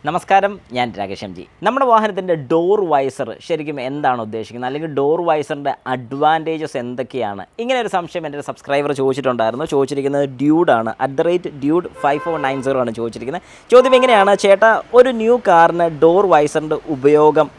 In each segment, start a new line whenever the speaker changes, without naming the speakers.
നമസ്കാരം, ഞാൻ Rakesh M G. നമ്മുടെ വാഹനത്തിൻ്റെ ഡോർ വൈസർ ശരിക്കും എന്താണ് ഉദ്ദേശിക്കുന്നത്, അല്ലെങ്കിൽ ഡോർ വൈസറിൻ്റെ അഡ്വാൻറ്റേജസ് എന്തൊക്കെയാണ്? ഇങ്ങനെ ഒരു സംശയം എൻ്റെ ഒരു സബ്സ്ക്രൈബർ ചോദിച്ചിട്ടുണ്ടായിരുന്നു. ചോദിച്ചിരിക്കുന്നത് ഡ്യൂഡാണ്, @Dude5490 ആണ് ചോദിച്ചിരിക്കുന്നത്. ചോദ്യം എങ്ങനെയാണ്, ചേട്ടാ ഒരു ന്യൂ കാറിന് ഡോർ വൈസറിൻ്റെ ഉപയോഗം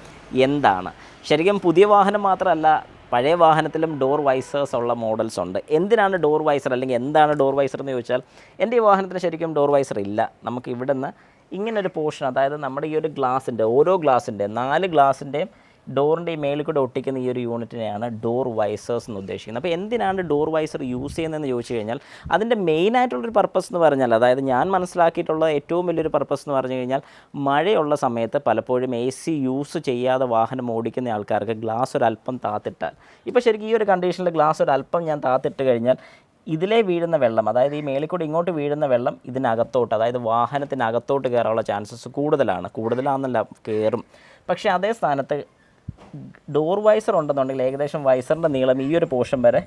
എന്താണ്? ശരിക്കും പുതിയ വാഹനം മാത്രമല്ല, പഴയ വാഹനത്തിലും ഡോർ വൈസേഴ്സ് ഉള്ള മോഡൽസ് ഉണ്ട്. എന്തിനാണ് ഡോർ വൈസർ, അല്ലെങ്കിൽ എന്താണ് ഡോർ വൈസർ എന്ന് ചോദിച്ചാൽ, എൻ്റെ ഈ വാഹനത്തിന് ശരിക്കും ഡോർ വൈസർ ഇല്ല. നമുക്ക് ഇവിടുന്ന് ഇങ്ങനൊരു പോർഷൻ, അതായത് നമ്മുടെ ഈ ഒരു ഗ്ലാസിൻ്റെ ഓരോ ഗ്ലാസിൻ്റെ 4 ഗ്ലാസിൻ്റെയും ഡോറിൻ്റെ ഈ മേളിൽ കൂടെ ഒട്ടിക്കുന്ന ഈ ഒരു യൂണിറ്റിനെയാണ് ഡോർ വൈസേഴ്സ് എന്ന് ഉദ്ദേശിക്കുന്നത്. അപ്പോൾ എന്തിനാണ് ഡോർ വൈസർ യൂസ് ചെയ്യുന്നതെന്ന് ചോദിച്ചു കഴിഞ്ഞാൽ, അതിൻ്റെ മെയിനായിട്ടുള്ളൊരു പർപ്പസ് എന്ന് പറഞ്ഞാൽ, അതായത് ഞാൻ മനസ്സിലാക്കിയിട്ടുള്ള ഏറ്റവും വലിയൊരു പർപ്പസ് എന്ന് പറഞ്ഞു കഴിഞ്ഞാൽ, മഴയുള്ള സമയത്ത് പലപ്പോഴും AC യൂസ് ചെയ്യാതെ വാഹനം ഓടിക്കുന്ന ആൾക്കാർക്ക് ഗ്ലാസ് ഒരല്പം താത്തിട്ടാൽ, ഇപ്പോൾ ശരിക്കും ഈ ഒരു കണ്ടീഷനിൽ ഗ്ലാസ് ഒരല്പം ഞാൻ താത്തിട്ട് കഴിഞ്ഞാൽ ഇതിലേ വീഴുന്ന വെള്ളം, അതായത് ഈ മേളിൽ കൂടി ഇങ്ങോട്ട് വീഴുന്ന വെള്ളം ഇതിനകത്തോട്ട്, അതായത് വാഹനത്തിനകത്തോട്ട് കയറാനുള്ള ചാൻസസ് കൂടുതലാണെന്നല്ല, കയറും. പക്ഷേ അതേ സ്ഥാനത്ത് ഡോർ വൈസർ ഉണ്ടെന്നുണ്ടെങ്കിൽ ഏകദേശം വൈസറിൻ്റെ നീളം ഈ ഒരു പോർഷൻ വരെ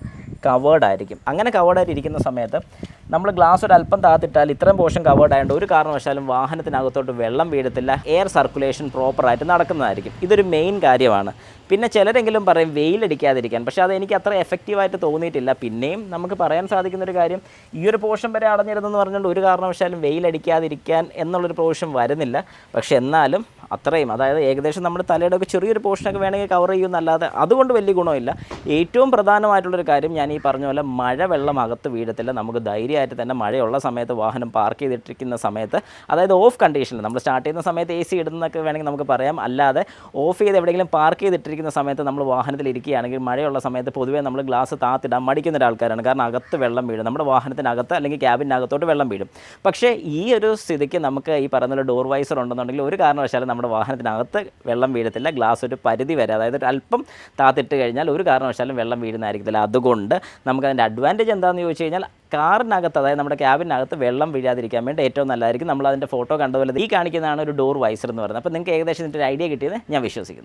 കവേർഡ് ആയിരിക്കും. അങ്ങനെ കവേർഡായിട്ട് ഇരിക്കുന്ന സമയത്ത് നമ്മൾ ഗ്ലാസ് ഒരല്പം താത്തിട്ടാൽ ഇത്രയും പോർഷൻ കവേർഡ് ആയതുകൊണ്ട് ഒരു കാരണവശാലും വാഹനത്തിനകത്തോട്ട് വെള്ളം വീഴത്തില്ല, എയർ സർക്കുലേഷൻ പ്രോപ്പറായിട്ട് നടക്കുന്നതായിരിക്കും. ഇതൊരു മെയിൻ കാര്യമാണ്. പിന്നെ ചിലരെങ്കിലും പറയും വെയിലടിക്കാതിരിക്കാൻ, പക്ഷേ അതെനിക്ക് അത്ര എഫക്റ്റീവായിട്ട് തോന്നിയിട്ടില്ല. പിന്നെയും നമുക്ക് പറയാൻ സാധിക്കുന്നൊരു കാര്യം, ഈ ഒരു പോർഷൻ വരെ അടഞ്ഞിരുന്നെന്ന് പറഞ്ഞുകൊണ്ട് ഒരു കാരണവശാലും വെയിലടിക്കാതിരിക്കാൻ എന്നുള്ളൊരു പോർഷൻ വരുന്നില്ല. പക്ഷേ എന്നാലും അത്രയും, അതായത് ഏകദേശം നമ്മുടെ തലയുടെ ഒക്കെ ചെറിയൊരു പോർഷനൊക്കെ വേണമെങ്കിൽ കവർ ചെയ്യുമെന്നല്ലാതെ അതുകൊണ്ട് വലിയ ഗുണമില്ല. ഏറ്റവും പ്രധാനമായിട്ടുള്ളൊരു കാര്യം, ഞാൻ ഈ പറഞ്ഞ പോലെ മഴ വെള്ളം അകത്ത് വീഴത്തില്ല. നമുക്ക് ധൈര്യമായിട്ട് തന്നെ മഴയുള്ള സമയത്ത് വാഹനം പാർക്ക് ചെയ്തിട്ടിരിക്കുന്ന സമയത്ത്, അതായത് ഓഫ് കണ്ടീഷനിൽ നമ്മൾ സ്റ്റാർട്ട് ചെയ്യുന്ന സമയത്ത് AC ഇടുന്നതൊക്കെ വേണമെങ്കിൽ നമുക്ക് പറയാം. അല്ലാതെ ഓഫ് ചെയ്ത് എവിടെയെങ്കിലും പാർക്ക് ചെയ്തിട്ടിരിക്കുന്ന സമയത്ത് നമ്മൾ വാഹനത്തിൽ ഇരിക്കുകയാണെങ്കിൽ മഴയുള്ള സമയത്ത് പൊതുവേ നമ്മൾ ഗ്ലാസ് താത്തിടാൻ മടിക്കുന്ന ഒരാൾക്കാരാണ്. കാരണം അകത്ത് വെള്ളം വീഴും, നമ്മുടെ വാഹനത്തിനകത്ത് അല്ലെങ്കിൽ ക്യാബിനകത്തോട്ട് വെള്ളം വീഴും. പക്ഷേ ഈ ഒരു സ്ഥിതിക്ക് നമുക്ക് ഈ പറയുന്ന ഡോർ വൈസർ ഉണ്ടെന്നുണ്ടെങ്കിൽ ഒരു കാരണവശാലും നമ്മുടെ വാഹനത്തിനകത്ത് വെള്ളം വീഴത്തില്ല. ഗ്ലാസ് ഒരു പരിധി വരെ, അതായത് ഒരു അല്പം താത്തിട്ട് കഴിഞ്ഞാൽ ഒരു കാരണവശാലും വെള്ളം വീഴുന്നതായിരിക്കത്തില്ല. അതുകൊണ്ട് നമുക്കതിൻ്റെ അഡ്വാൻറ്റേജ് എന്താണെന്ന് ചോദിച്ചു കഴിഞ്ഞാൽ, കാറിനകത്ത്, അതായത് നമ്മുടെ ക്യാബിനകത്ത് വെള്ളം വീഴാതിരിക്കാൻ വേണ്ടി ഏറ്റവും നല്ലതായിരിക്കും. നമ്മൾ അതിൻ്റെ ഫോട്ടോ കണ്ടതുപോലെ ഈ കാണിക്കുന്നതാണ് ഒരു ഡോർ വൈസർ എന്ന് പറയുന്നത്. അപ്പോൾ നിങ്ങൾക്ക് ഏകദേശം ഇതിൻ്റെ ഒരു ഐഡിയ കിട്ടിയത് ഞാൻ വിശ്വസിക്കുന്നു.